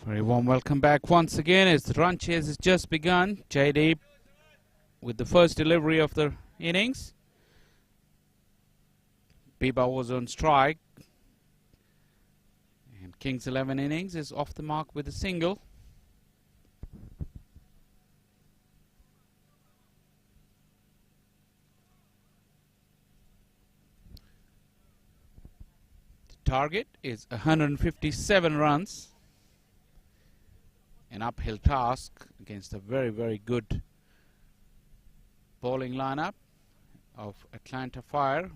Very warm welcome back once again as the run chase has just begun. Jaydeep with the first delivery of the innings. Biba was on strike. And Kings 11 innings is off the mark with a single. The target is 157 runs. An uphill task against a very, very good bowling lineup of Atlanta Fire.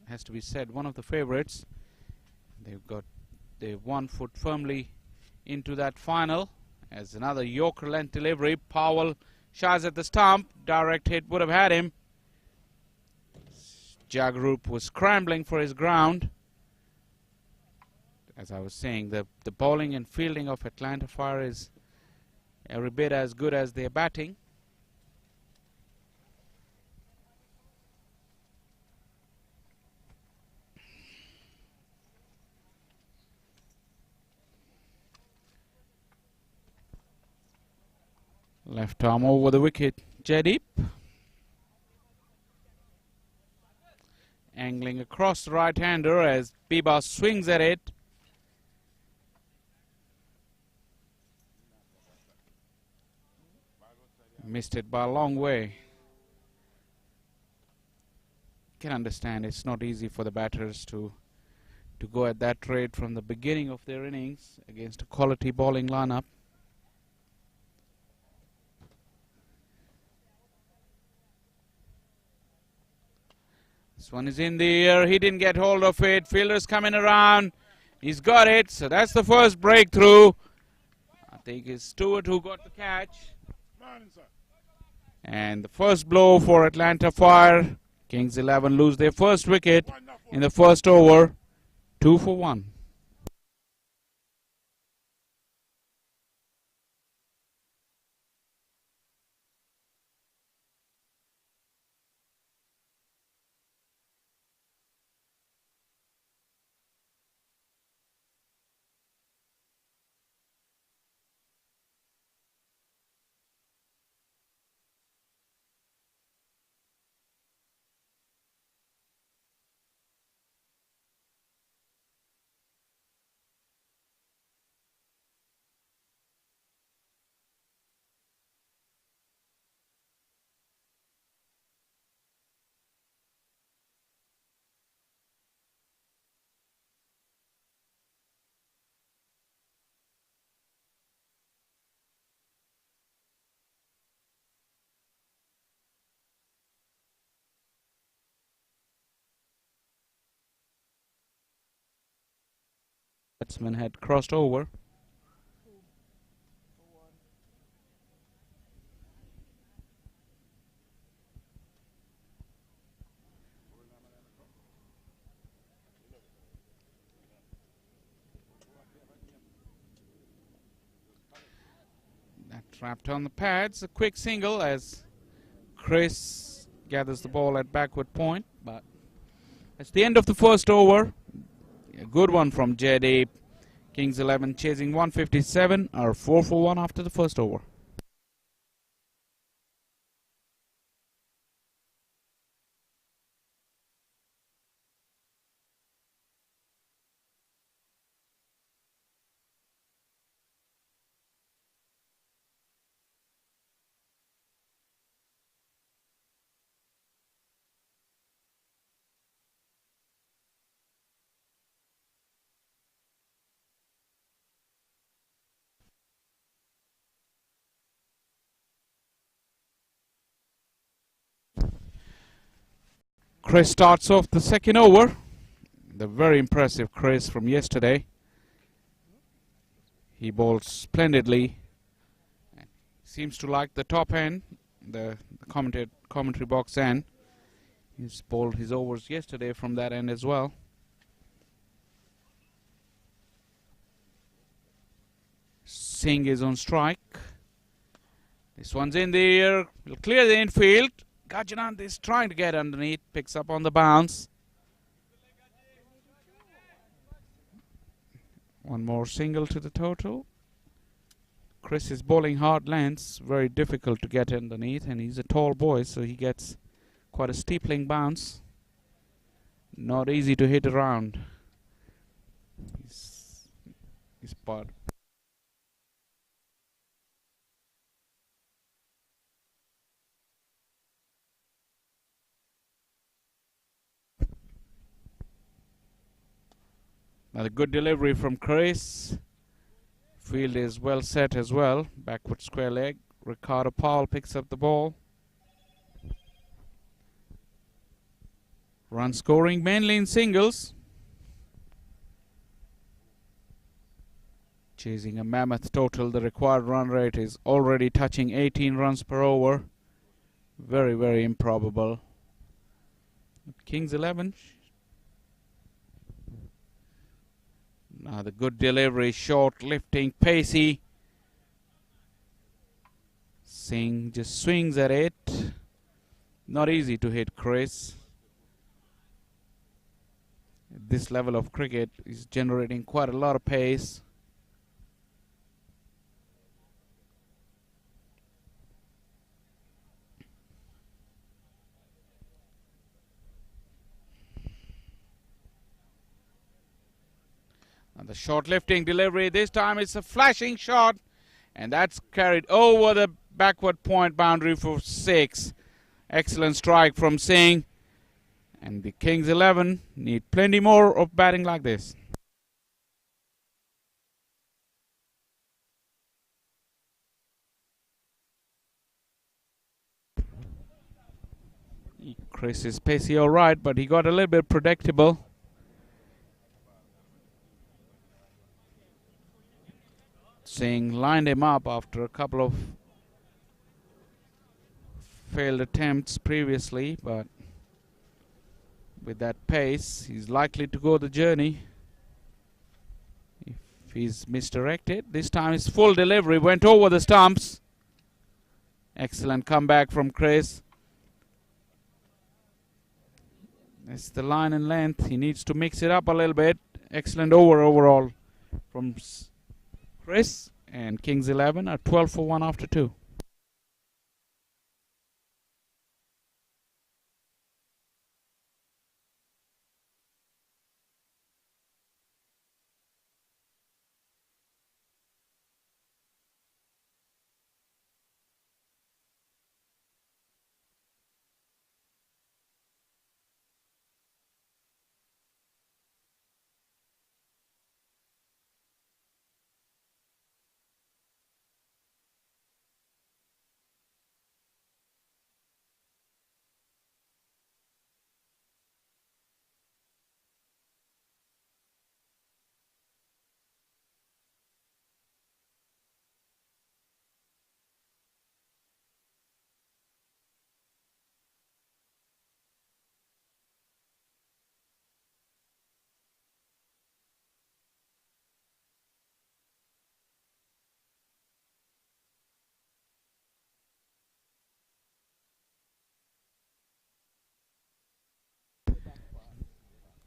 Has to be said, one of the favorites. They've one foot firmly into that final as another Yorker length delivery. Powell shies at the stump. Direct hit would have had him. Jagrup was scrambling for his ground. As I was saying, the bowling and fielding of Atlanta Fire is every bit as good as their batting. Left arm over the wicket, Jaydeep. Angling across the right-hander as Biba swings at it. Missed it by a long way. Can understand it's not easy for the batters to go at that rate from the beginning of their innings against a quality bowling lineup. This one is in the air. He didn't get hold of it. Fielder's coming around. He's got it. So that's the first breakthrough. I think it's Stewart who got the catch. And the first blow for Atlanta Fire. Kings 11 lose their first wicket in the first over. 2 for 1. Batsman had crossed over. That trapped on the pads. A quick single as Chris gathers the ball at backward point. But that's the end of the first over. A good one from Jaydeep. Kings 11 chasing 157 are 4 for 1 after the first over. Chris starts off the second over. The very impressive Chris from yesterday. He bowls splendidly. Seems to like the top end, the commentary box end. He's bowled his overs yesterday from that end as well. Singh is on strike. This one's in the air. Will clear the infield. Gajanand is trying to get underneath. Picks up on the bounce. One more single to the total. Chris is bowling hard lengths, very difficult to get underneath, and he's a tall boy, so he gets quite a steepling bounce. Not easy to hit around. He's part. Another good delivery from Chris. Field is well set as well. Backward square leg. Ricardo Powell picks up the ball. Run scoring mainly in singles. Chasing a mammoth total, the required run rate is already touching 18 runs per over. Very, very improbable. Kings 11. Now the good delivery, short, lifting, pacey. Singh just swings at it. Not easy to hit Chris. At this level of cricket, he's generating quite a lot of pace. And the short lifting delivery, this time it's a flashing shot, and that's carried over the backward point boundary for 6. Excellent strike from Singh, and the Kings 11 need plenty more of batting like this. Chris is pacey all right, but he got a little bit predictable. Singh lined him up after a couple of failed attempts previously, but with that pace, he's likely to go the journey if he's misdirected. This time his full delivery went over the stumps. Excellent comeback from Chris. That's the line and length. He needs to mix it up a little bit. Excellent over overall from Chris, and Kings 11 are 12 for 1 after 2.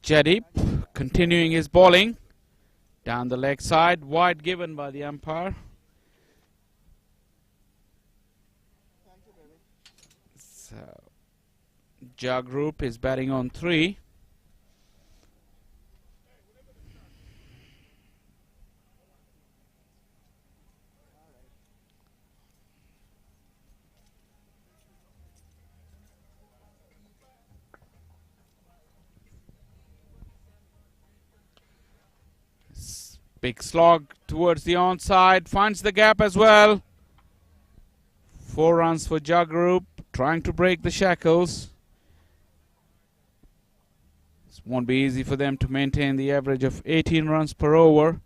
Jadip continuing his bowling down the leg side, wide given by the umpire. So Jagrup is batting on 3. Big slog towards the onside, finds the gap as well. 4 runs for Jagrup, trying to break the shackles. This won't be easy for them to maintain the average of 18 runs per over.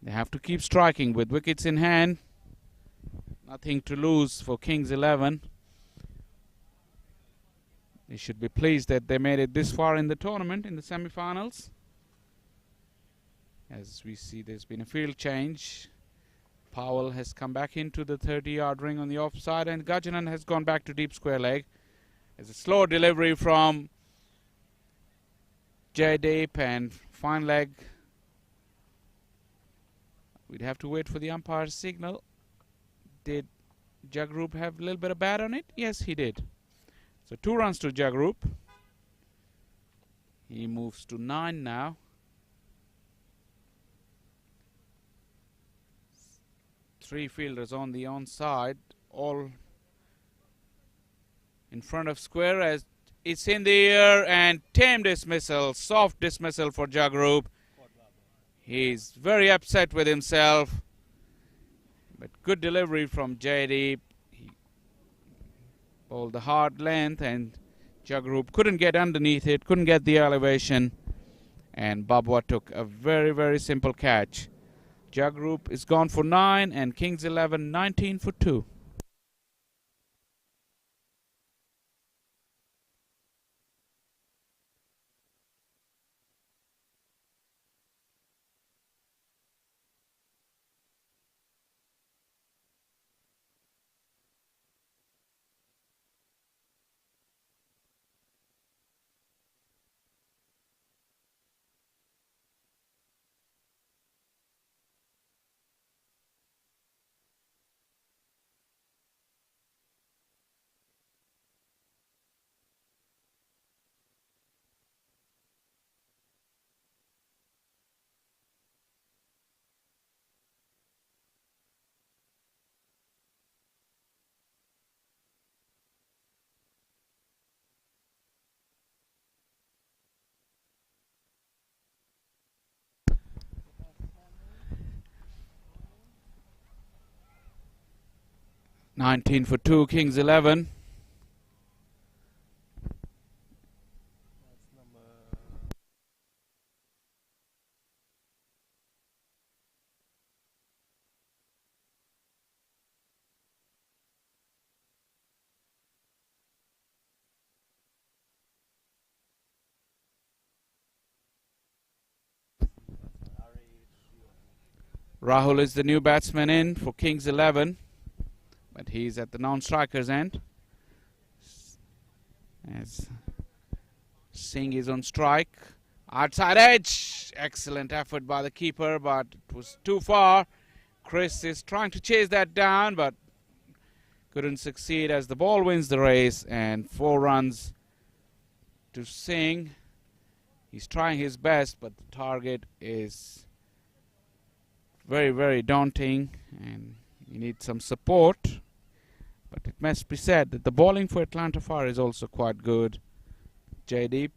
They have to keep striking with wickets in hand. Nothing to lose for Kings 11. They should be pleased that they made it this far in the tournament, in the semi-finals. As we see, there's been a field change. Powell has come back into the 30-yard ring on the offside, and Gajanan has gone back to deep square leg. There's a slow delivery from Jaydeep, and fine leg we'd have to wait for the umpire's signal. Did Jagrup have a little bit of bat on it? Yes, he did. So 2 runs to Jagrup. He moves to 9 now. 3 fielders on the onside, all in front of square as it's in the air, and tame dismissal, soft dismissal for Jagrup. He's very upset with himself, but good delivery from Jaydeep. He bowled the hard length and Jagrup couldn't get underneath it, couldn't get the elevation, and Babwa took a very, very simple catch. Jagrup is gone for 9 and Kings 11 19 for 2. (19 for 2), Kings 11. Rahul is the new batsman in for Kings 11, but he's at the non-striker's end. As Singh is on strike. Outside edge. Excellent effort by the keeper, but it was too far. Chris is trying to chase that down, but couldn't succeed as the ball wins the race, and 4 runs to Singh. He's trying his best, but the target is very, very daunting, and you need some support. But it must be said that the bowling for Atlanta Fire is also quite good. Jaydeep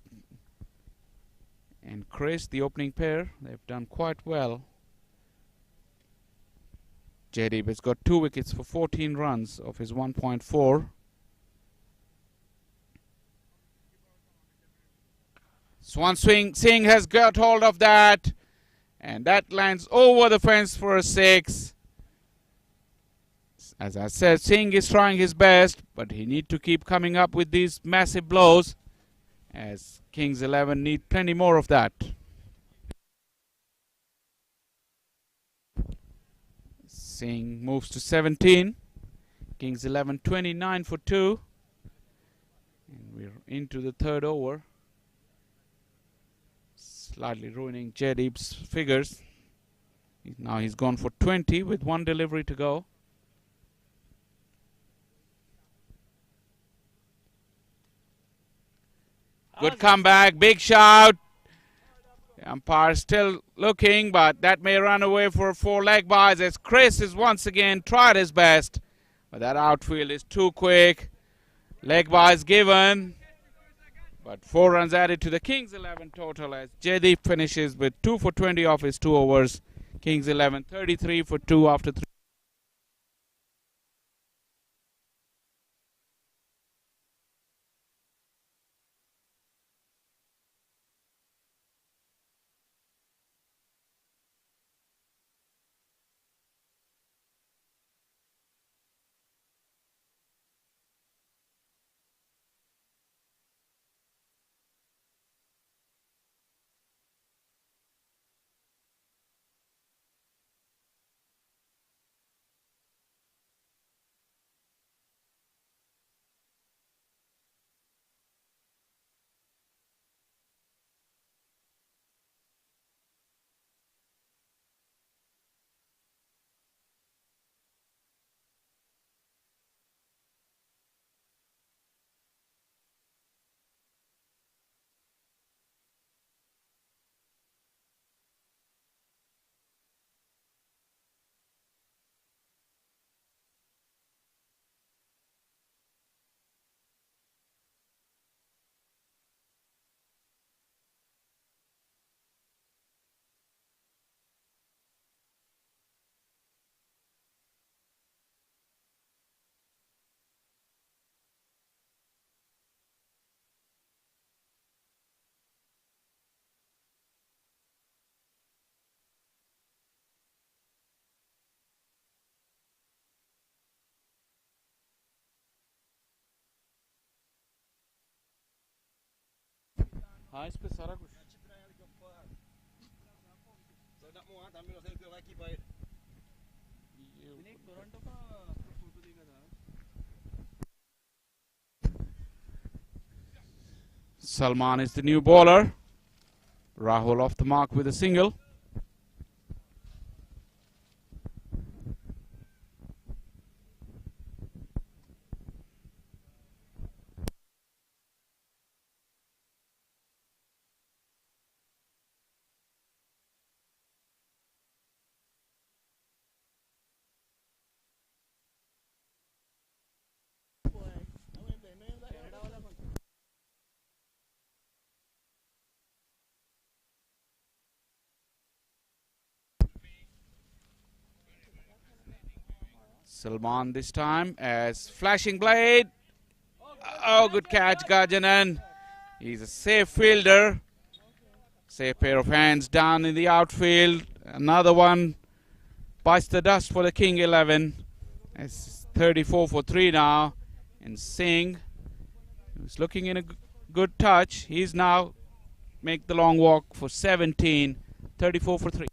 and Chris, the opening pair, they've done quite well. Jaydeep has got 2 wickets for 14 runs of his 1.4. Swan swing, Singh has got hold of that, and that lands over the fence for a 6. As I said, Singh is trying his best, but he needs to keep coming up with these massive blows, as Kings 11 need plenty more of that. Singh moves to 17. Kings 11 29 for 2. And we're into the 3rd over. Slightly ruining Jaydeep's figures. Now he's gone for 20 with 1 delivery to go. Good comeback, big shout. The umpire still looking, but that may run away for 4 leg byes as Chris is once again tried his best. But that outfield is too quick. Leg byes given. But 4 runs added to the Kings 11 total as Jaydeep finishes with 2 for 20 off his 2 overs. Kings 11 33 for 2 after 3. हाँ इस पे सारा कुछ Salman is the new bowler. Rahul off the mark with a single. Salman this time as flashing blade. Oh, good catch, Gajanan. He's a safe fielder. Safe pair of hands down in the outfield. Another one bites the dust for the King 11. It's 34 for 3 now. And Singh, who's looking in a good touch, he's now make the long walk for 17. 34 for 3.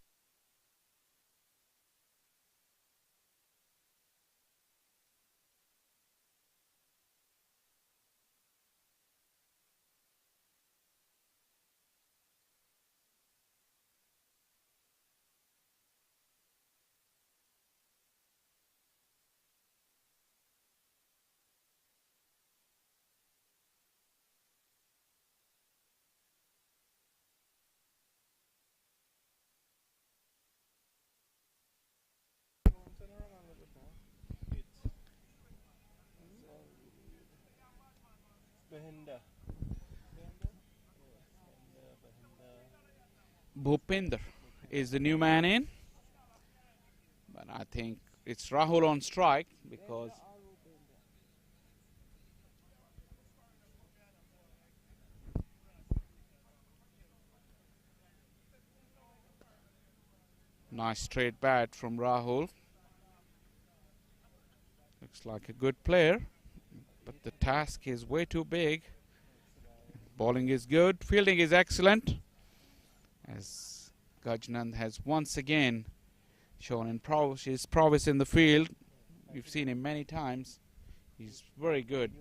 Bhupinder is the new man in. But I think it's Rahul on strike because nice straight bat from Rahul. Looks like a good player, but the task is way too big. Bowling is good, fielding is excellent, as Gajnand has once again shown his prowess in the field. We've seen him many times. He's very good.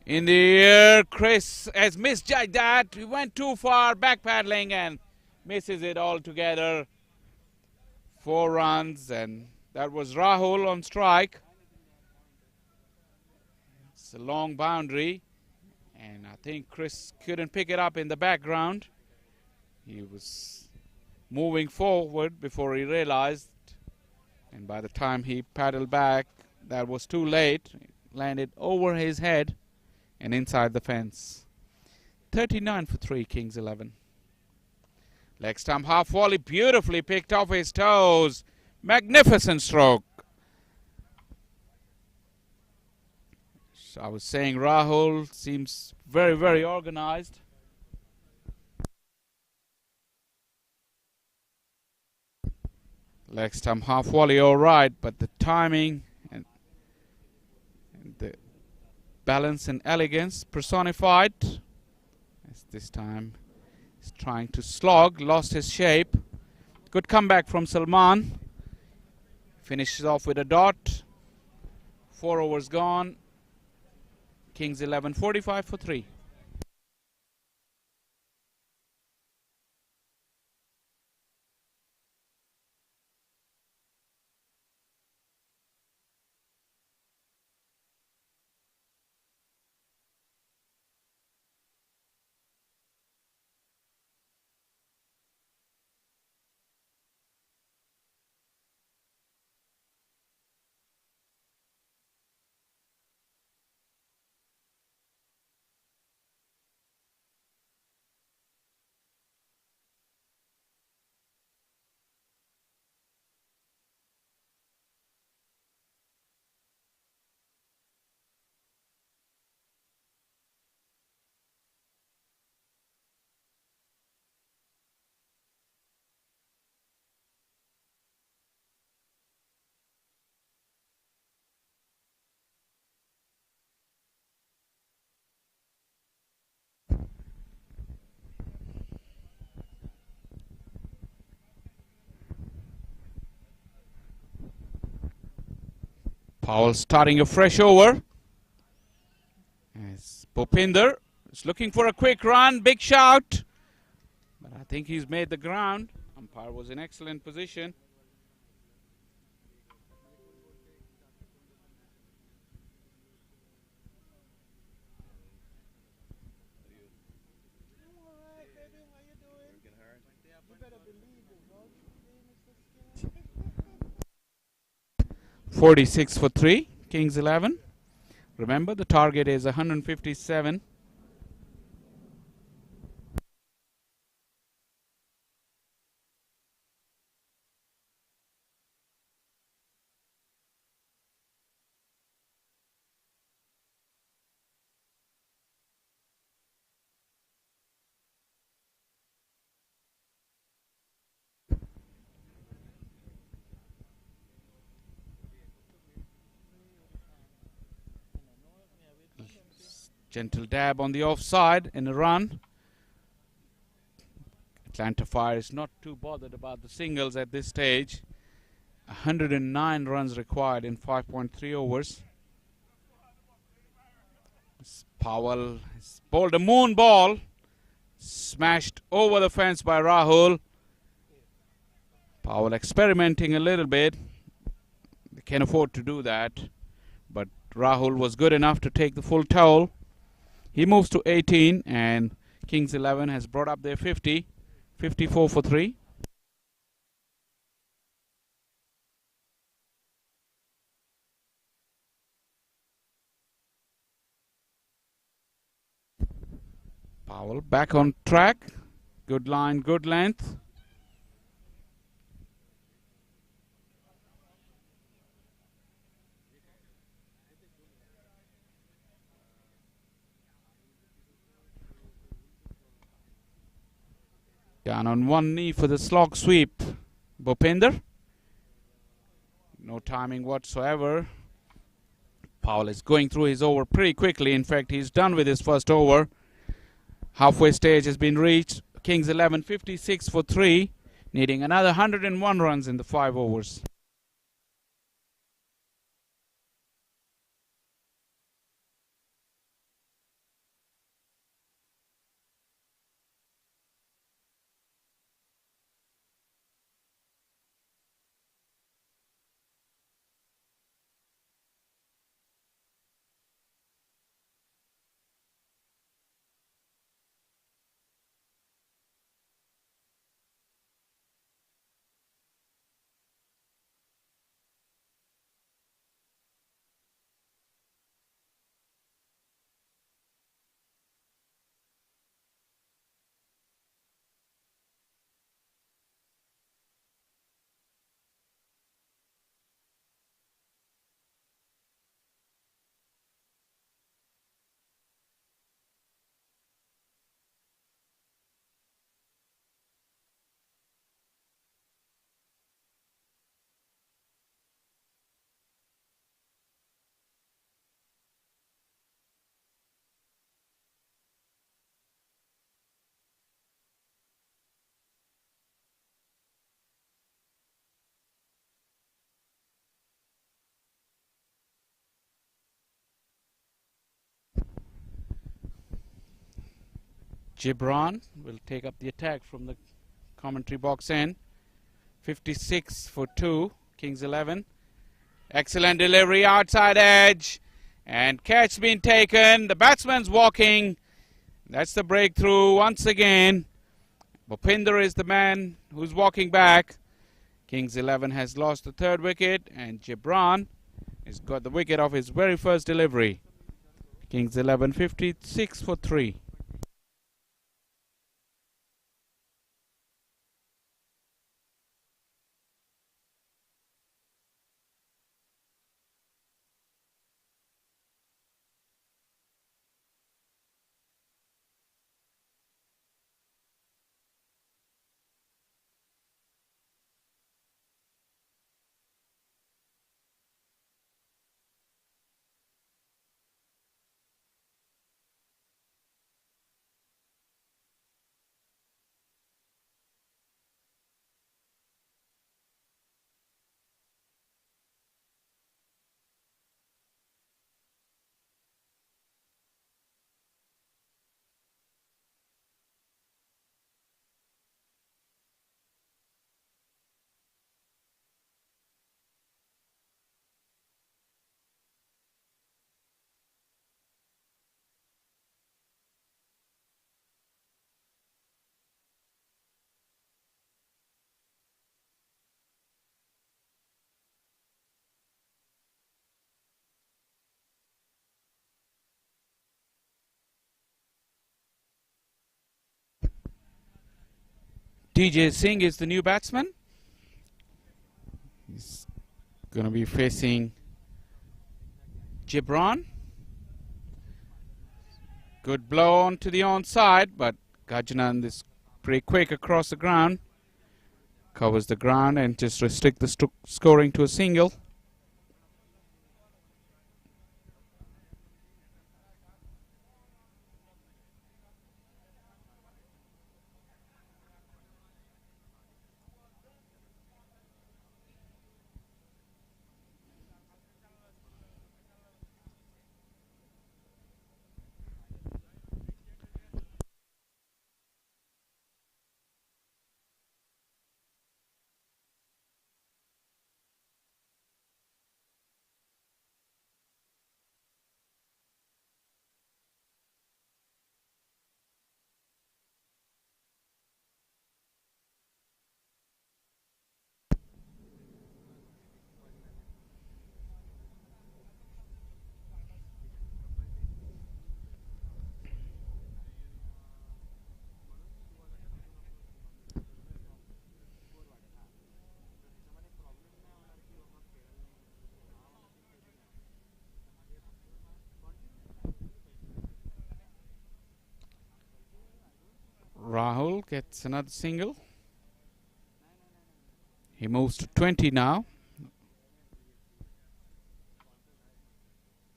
In the air, Chris has misjudged that. He went too far, backpedaling and misses it altogether. 4 runs, and that was Rahul on strike. It's a long boundary, and I think Chris couldn't pick it up in the background. He was moving forward before he realized, and by the time he paddled back, that was too late. It landed over his head and inside the fence. 39 for 3, Kings 11. Leg stump half volley, beautifully picked off his toes. Magnificent stroke. So I was saying Rahul seems very, very organized. Leg stump half volley, all right, but the timing and the balance and elegance personified. As this time he's trying to slog, lost his shape. Good comeback from Salman. Finishes off with a dot. 4 overs gone. Kings 11, 45 for 3. Powell starting a fresh over. As Bhupinder is looking for a quick run, big shout. But I think he's made the ground. Umpire was in excellent position. .46 for 3, Kings 11. Remember, the target is 157. Gentle dab on the offside in a run. Atlanta Fire is not too bothered about the singles at this stage. 109 runs required in 5.3 overs. Powell has bowled a moon ball. Smashed over the fence by Rahul. Powell experimenting a little bit. They can afford to do that. But Rahul was good enough to take the full toll. He moves to 18 and Kings 11 has brought up their 50. 54 for 3. Powell back on track. Good line, good length. Down on one knee for the slog sweep. Bhupinder. No timing whatsoever. Powell is going through his over pretty quickly. In fact, he's done with his first over. Halfway stage has been reached. Kings 11, 56 for 3. Needing another 101 runs in the 5 overs. Gibran will take up the attack from the commentary box end. 56 for 2, Kings 11. Excellent delivery, outside edge. And catch been taken. The batsman's walking. That's the breakthrough once again. Bhupinder is the man who's walking back. Kings 11 has lost the 3rd wicket. And Gibran has got the wicket of his very first delivery. Kings 11, 56 for 3. DJ Singh is the new batsman. He's going to be facing Gibran. Good blow on to the onside, but Gajanand is pretty quick across the ground. Covers the ground and just restrict the scoring to a single. Rahul gets another single. He moves to 20 now.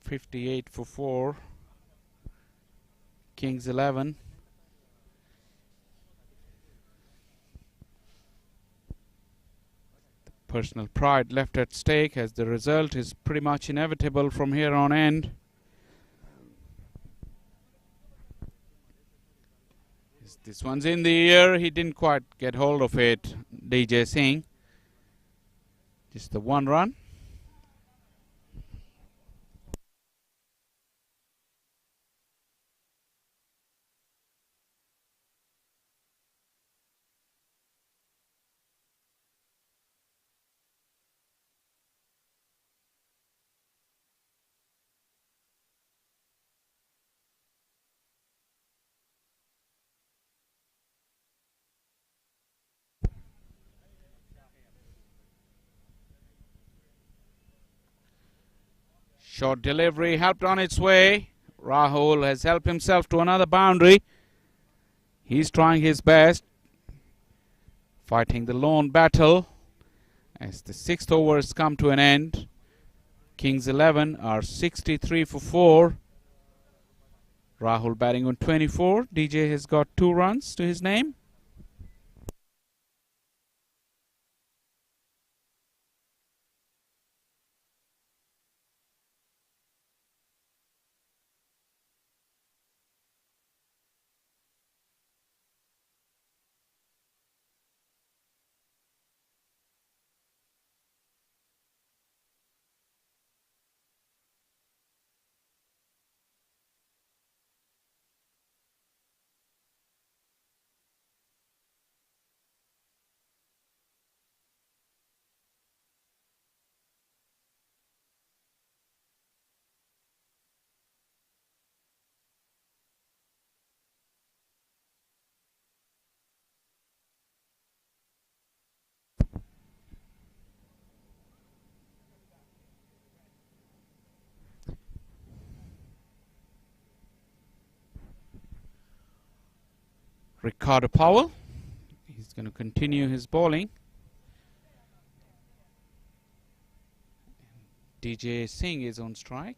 58 for 4. Kings 11. The personal pride left at stake as the result is pretty much inevitable from here on end. This one's in the air. He didn't quite get hold of it, DJ Singh. Just the one run. Short delivery helped on its way. Rahul has helped himself to another boundary. He's trying his best, fighting the lone battle as the 6th over has come to an end. Kings 11 are 63 for 4. Rahul batting on 24. DJ has got 2 runs to his name. Ricardo Powell, he's going to continue his bowling. DJ Singh is on strike.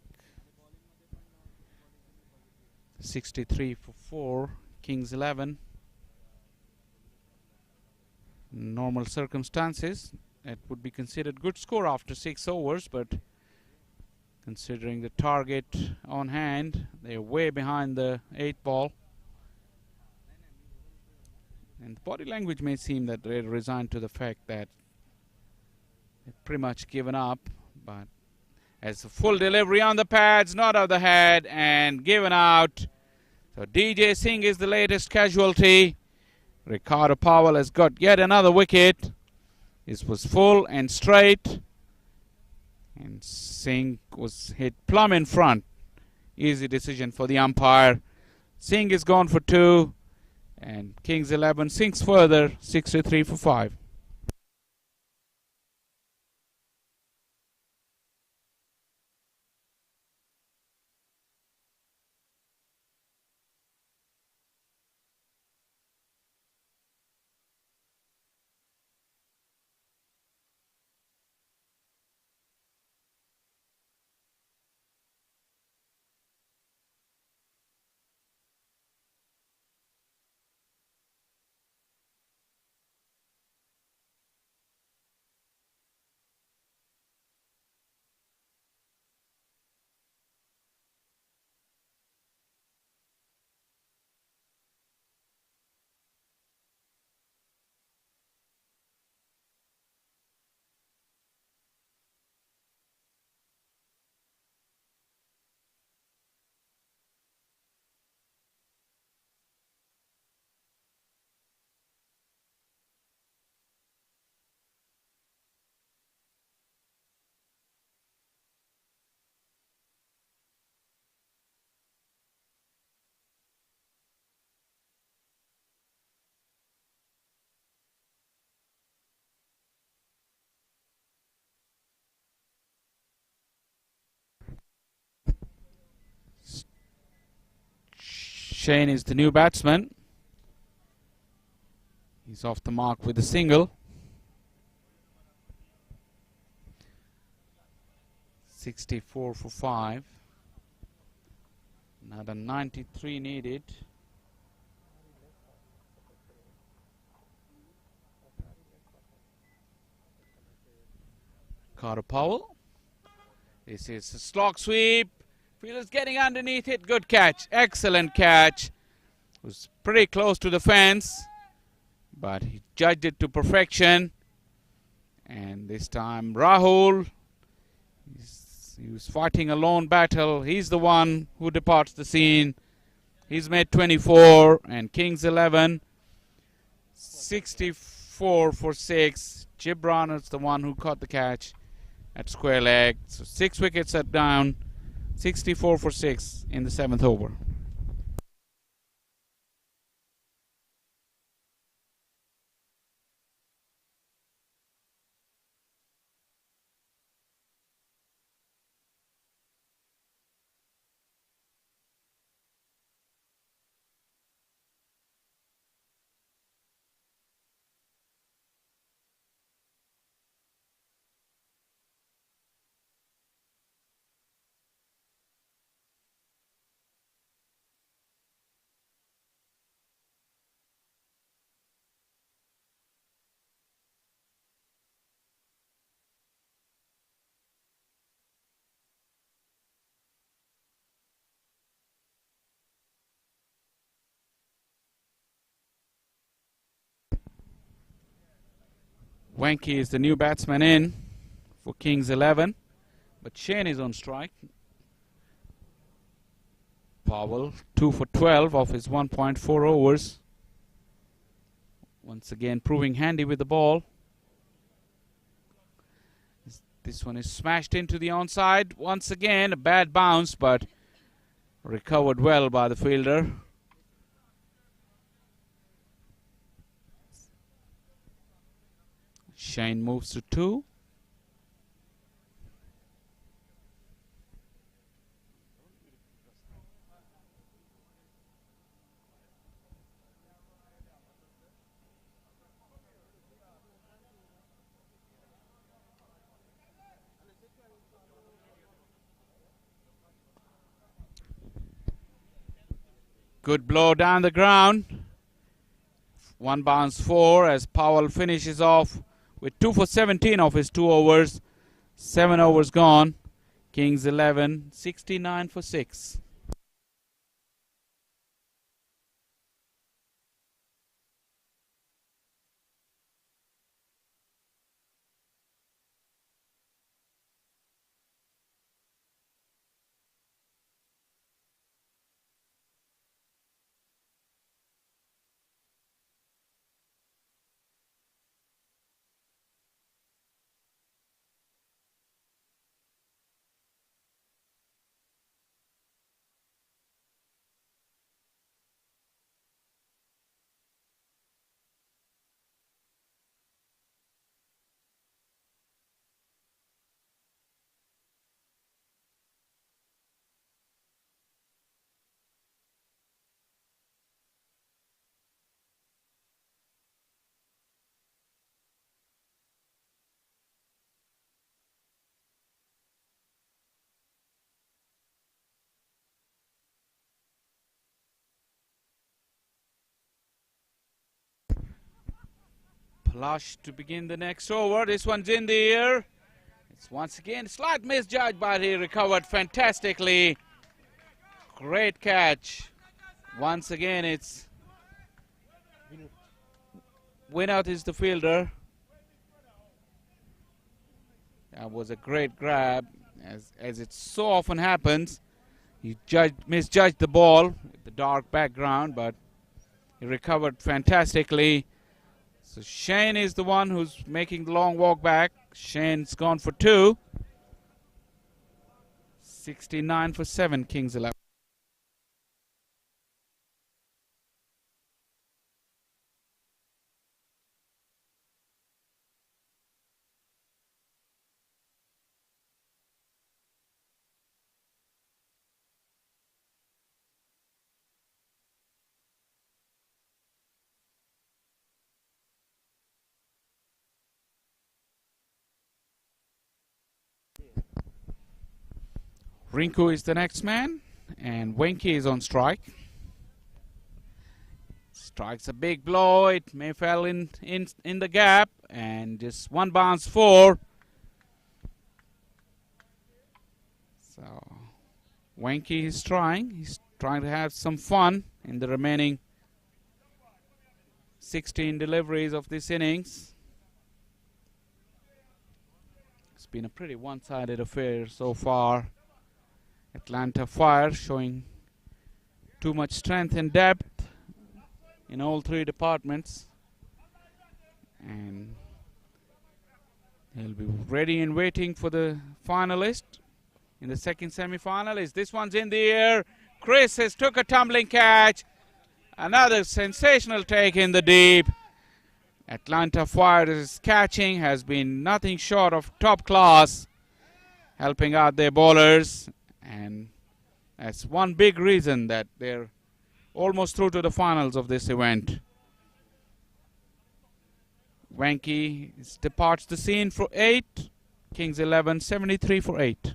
63 for 4, Kings 11. Normal circumstances, that would be considered good score after 6 overs, but considering the target on hand, they're way behind the 8 ball. And the body language may seem that they're resigned to the fact that they've pretty much given up, but as a full delivery on the pads, not of the head, and given out. So DJ Singh is the latest casualty. Ricardo Powell has got yet another wicket. This was full and straight, and Singh was hit plumb in front. Easy decision for the umpire. Singh is gone for 2. And Kings 11 sinks further, 63 for 5. Shane is the new batsman. He's off the mark with a single. 64 for 5. Another 93 needed. Carter Powell. This is a slog sweep. Fielder's getting underneath it. Good catch. Excellent catch. Was pretty close to the fence, but he judged it to perfection. And this time Rahul, he was fighting a lone battle. He's the one who departs the scene. He's made 24, and Kings 11, 64 for 6. Gibran is the one who caught the catch at square leg. So 6 wickets are down, 64 for 6 in the 7th over. Wanky is the new batsman in for Kings 11, but Shane is on strike. Powell 2 for 12 off his 1.4 overs. Once again proving handy with the ball. This one is smashed into the onside. Once again a bad bounce, but recovered well by the fielder. Shane moves to 2. Good blow down the ground. 1 bounce 4 as Powell finishes off with 2 for 17 of his 2 overs. 7 overs gone. Kings 11, 69 for 6. Plush to begin the next over. This one's in the air. It's once again slight misjudge, but he recovered fantastically. Great catch. Once again, it's Winnout is the fielder. That was a great grab, as it so often happens. He misjudged the ball with the dark background, but he recovered fantastically. So Shane is the one who's making the long walk back. Shane's gone for 2. 69 for 7, Kings 11. Rinku is the next man, and Wenke is on strike. Strikes a big blow. It may fell in the gap, and just one bounce 4. So Wenke is trying. He's trying to have some fun in the remaining 16 deliveries of this innings. It's been a pretty one-sided affair so far. Atlanta Fire showing too much strength and depth in all 3 departments, and they'll be ready and waiting for the finalist in the second semi-final. This one's in the air. Chris has took a tumbling catch. Another sensational take in the deep. Atlanta Fire's catching has been nothing short of top class, helping out their bowlers. And that's one big reason that they're almost through to the finals of this event. Wenke departs the scene for 8. Kings 11, 73 for 8.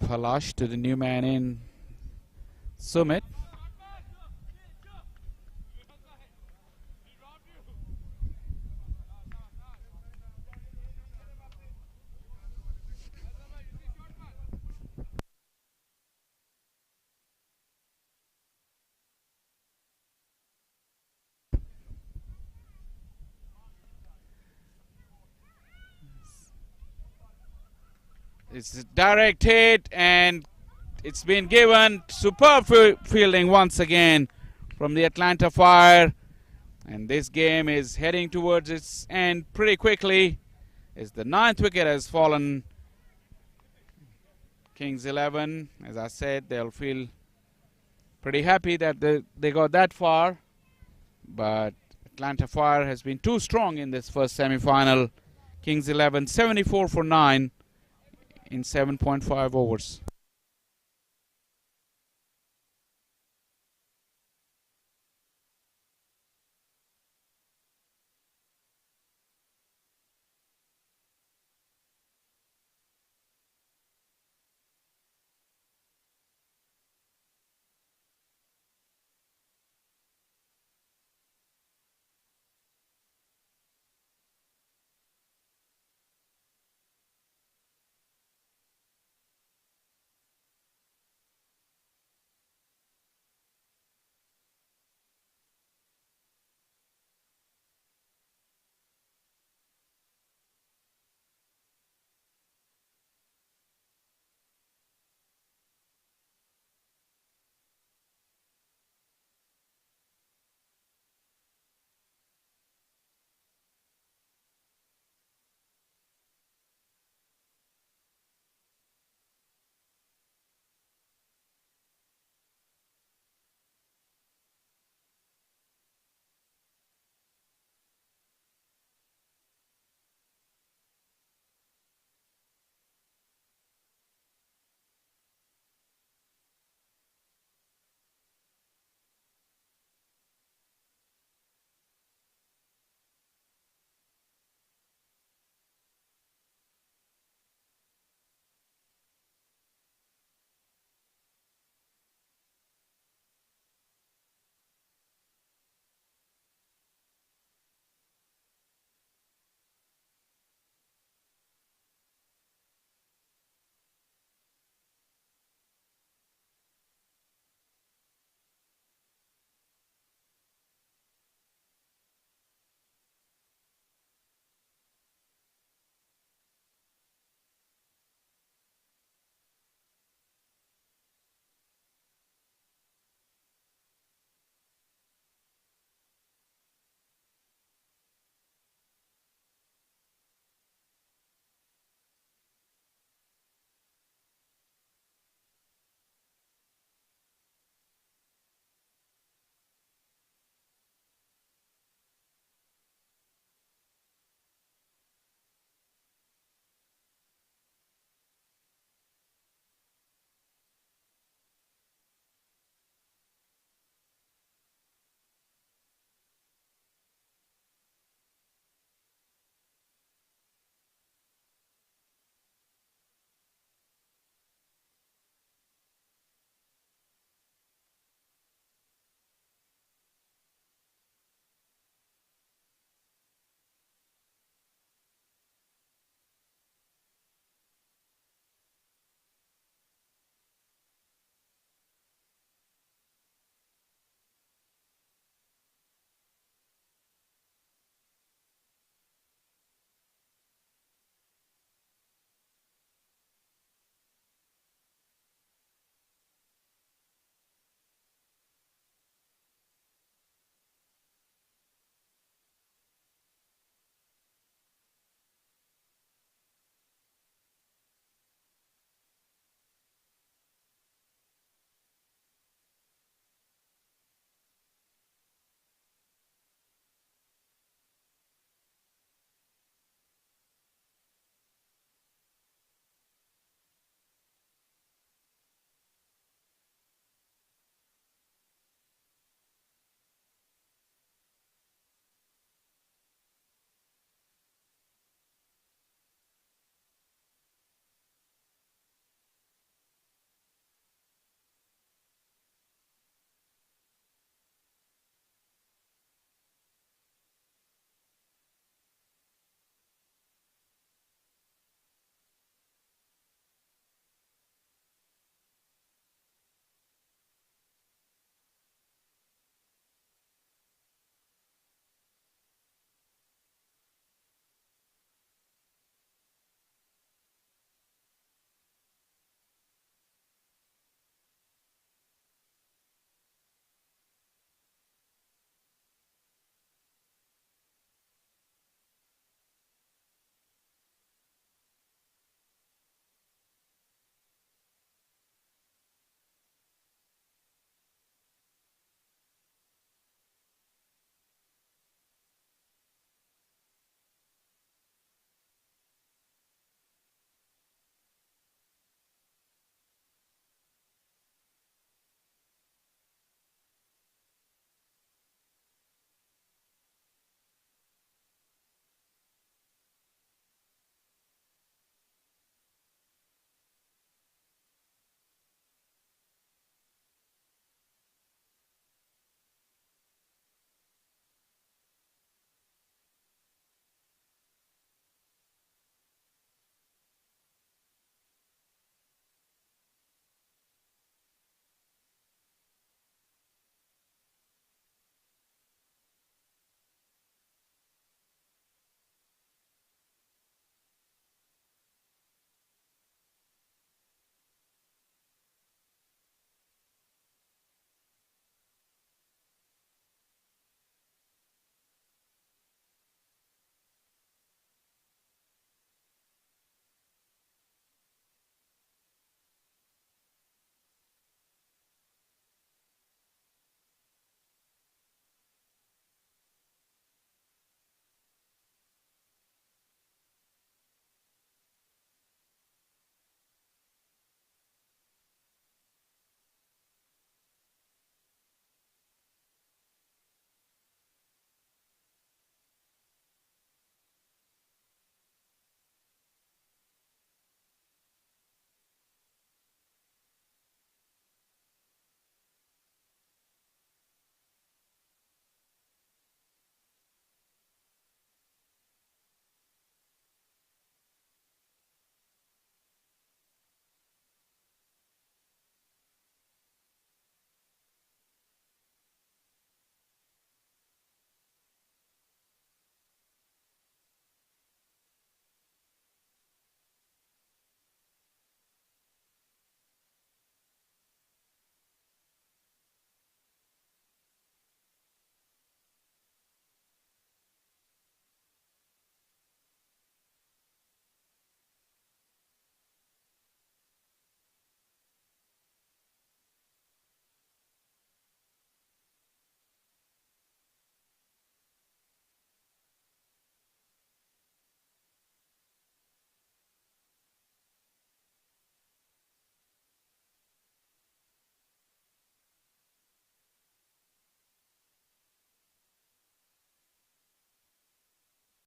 Palash to the new man in, Sumit. It's a direct hit, and it's been given. Superb fielding once again from the Atlanta Fire. And this game is heading towards its end pretty quickly, as the 9th wicket has fallen. Kings 11, as I said, they'll feel pretty happy that they got that far. But Atlanta Fire has been too strong in this first semi-final. Kings 11, 74 for 9. In 7.5 overs.